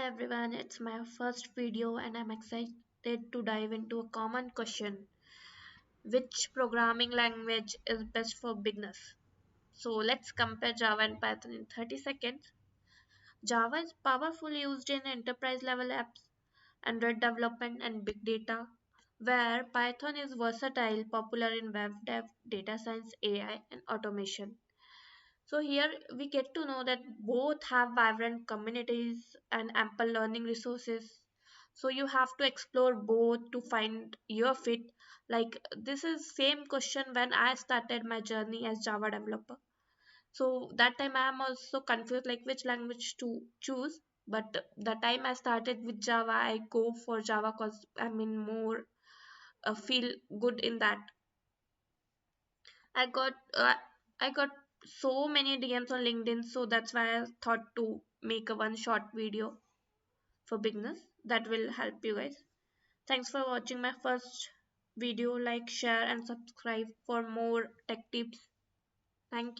everyone, it's my first video and I'm excited to dive into a common question. Which programming language is best for beginners? So let's compare Java and Python in 30 seconds. Java is powerful used in enterprise level apps, Android development and big data, where Python is versatile, popular in web dev, data science, AI and automation. So here we get to know that both have vibrant communities and ample learning resources. So you have to explore both to find your fit. Like this is same question when I started my journey as Java developer. So that time I am also confused like which language to choose. But the time I started with Java, I go for Java because I'm in more feel good in that. I got I got so many DMs on LinkedIn, so that's why I thought to make a one short video for beginners that will help you guys. Thanks for watching my first video. Like, share, and subscribe for more tech tips. Thank you.